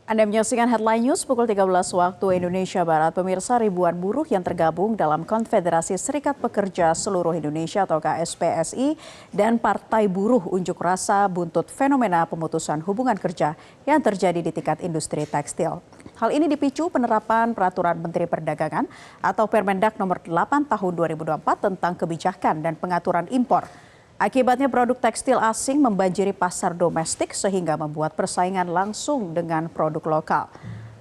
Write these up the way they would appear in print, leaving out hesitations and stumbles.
Anda menyaksikan Headline News pukul 13 waktu Indonesia Barat. Pemirsa, ribuan buruh yang tergabung dalam Konfederasi Serikat Pekerja Seluruh Indonesia atau KSPSI dan Partai Buruh unjuk rasa buntut fenomena pemutusan hubungan kerja yang terjadi di tingkat industri tekstil. Hal ini dipicu penerapan Peraturan Menteri Perdagangan atau Permendak Nomor 8 Tahun 2024 tentang kebijakan dan pengaturan impor. Akibatnya produk tekstil asing membanjiri pasar domestik sehingga membuat persaingan langsung dengan produk lokal.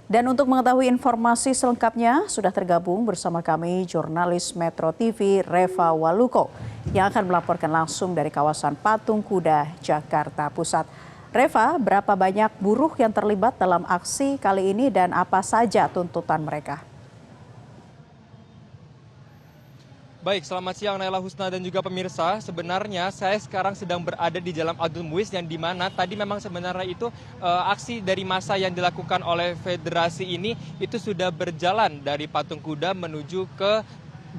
Dan untuk mengetahui informasi selengkapnya sudah tergabung bersama kami jurnalis Metro TV Reva Waluko yang akan melaporkan langsung dari kawasan Patung Kuda, Jakarta Pusat. Reva, berapa banyak buruh yang terlibat dalam aksi kali ini dan apa saja tuntutan mereka? Baik, selamat siang Naila Husna dan juga pemirsa. Sebenarnya saya sekarang sedang berada di Jalan Abdul Muiz yang dimana tadi memang sebenarnya itu aksi dari massa yang dilakukan oleh federasi ini itu sudah berjalan dari Patung Kuda menuju ke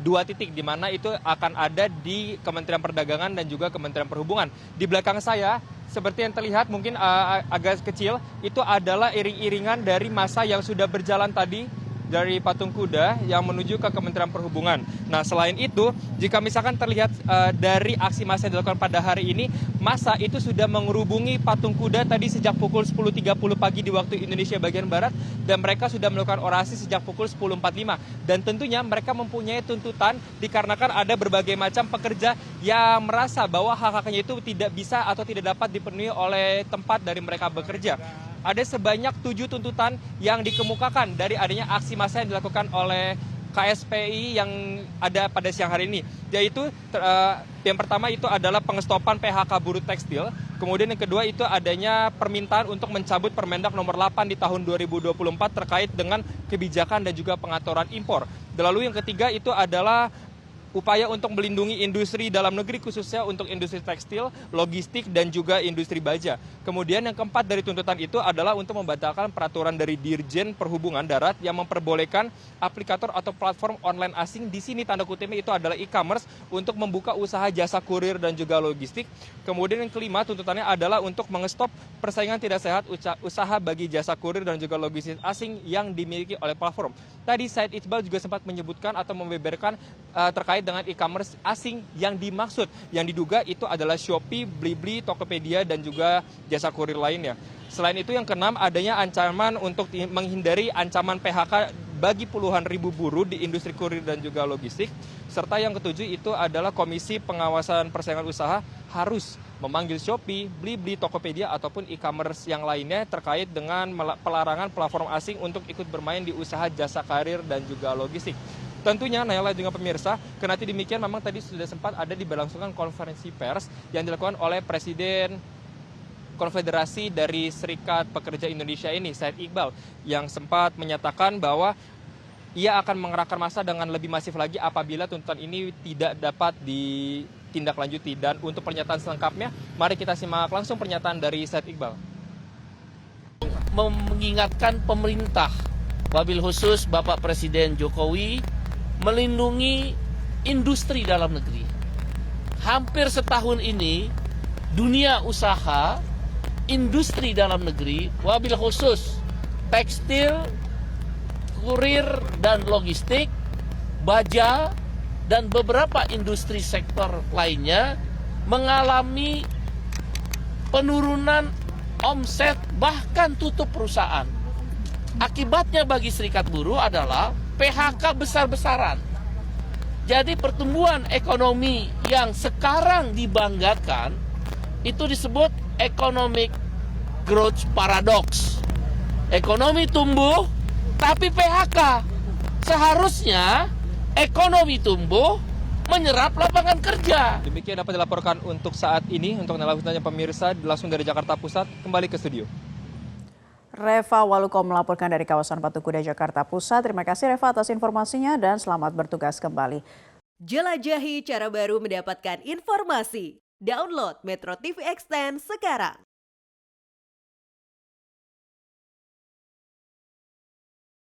dua titik di mana itu akan ada di Kementerian Perdagangan dan juga Kementerian Perhubungan. Di belakang saya seperti yang terlihat mungkin agak kecil itu adalah iring-iringan dari massa yang sudah berjalan tadi dari Patung Kuda yang menuju ke Kementerian Perhubungan. Nah, selain itu, jika misalkan terlihat dari aksi massa yang dilakukan pada hari ini, massa itu sudah mengerubungi Patung Kuda tadi sejak pukul 10.30 pagi di waktu Indonesia bagian Barat, dan mereka sudah melakukan orasi sejak pukul 10.45. Dan tentunya mereka mempunyai tuntutan dikarenakan ada berbagai macam pekerja yang merasa bahwa hak-haknya itu tidak bisa atau tidak dapat dipenuhi oleh tempat dari mereka bekerja. Ada sebanyak 7 tuntutan yang dikemukakan dari adanya aksi massa yang dilakukan oleh KSPI yang ada pada siang hari ini. Yaitu yang pertama itu adalah pengestopan PHK buruh tekstil. Kemudian yang kedua itu adanya permintaan untuk mencabut Permendak Nomor 8 di tahun 2024 terkait dengan kebijakan dan juga pengaturan impor. Lalu yang ketiga itu adalah upaya untuk melindungi industri dalam negeri khususnya untuk industri tekstil, logistik, dan juga industri baja. Kemudian yang keempat dari tuntutan itu adalah untuk membatalkan peraturan dari Dirjen Perhubungan Darat yang memperbolehkan aplikator atau platform online asing, di sini tanda kutipnya itu adalah e-commerce, untuk membuka usaha jasa kurir dan juga logistik. Kemudian yang kelima tuntutannya adalah untuk mengestop persaingan tidak sehat usaha bagi jasa kurir dan juga logistik asing yang dimiliki oleh platform. Tadi Said Iqbal juga sempat menyebutkan atau membeberkan terkait dengan e-commerce asing yang dimaksud, yang diduga itu adalah Shopee, Blibli, Tokopedia, dan juga jasa kurir lainnya. Selain itu yang keenam adanya ancaman untuk menghindari ancaman PHK bagi puluhan ribu buruh di industri kurir dan juga logistik. Serta yang ketujuh itu adalah Komisi Pengawasan Persaingan Usaha harus memanggil Shopee, Blibli, Tokopedia ataupun e-commerce yang lainnya terkait dengan pelarangan platform asing untuk ikut bermain di usaha jasa karir dan juga logistik. Tentunya Naila juga pemirsa, kenati demikian memang tadi sudah sempat ada diberlangsungkan konferensi pers yang dilakukan oleh Presiden Konfederasi dari Serikat Pekerja Indonesia ini, Said Iqbal, yang sempat menyatakan bahwa ia akan mengerahkan massa dengan lebih masif lagi apabila tuntutan ini tidak dapat ditindaklanjuti. Dan untuk pernyataan selengkapnya, mari kita simak langsung pernyataan dari Said Iqbal. Mengingatkan pemerintah, wabil khusus Bapak Presiden Jokowi, melindungi industri dalam negeri. Hampir setahun ini, dunia usaha, industri dalam negeri, wabil khusus tekstil, kurir dan logistik, baja, dan beberapa industri sektor lainnya mengalami penurunan omset bahkan tutup perusahaan. Akibatnya bagi serikat buruh adalah PHK besar-besaran. Jadi pertumbuhan ekonomi yang sekarang dibanggakan itu disebut economic growth paradox. Ekonomi tumbuh tapi PHK. Seharusnya ekonomi tumbuh menyerap lapangan kerja. Demikian dapat dilaporkan untuk saat ini. Untuk Naila Husna pemirsa langsung dari Jakarta Pusat, kembali ke studio. Reva Waluko melaporkan dari kawasan Patung Kuda, Jakarta Pusat. Terima kasih Reva atas informasinya dan selamat bertugas kembali. Jelajahi cara baru mendapatkan informasi. Download Metro TV Extend sekarang.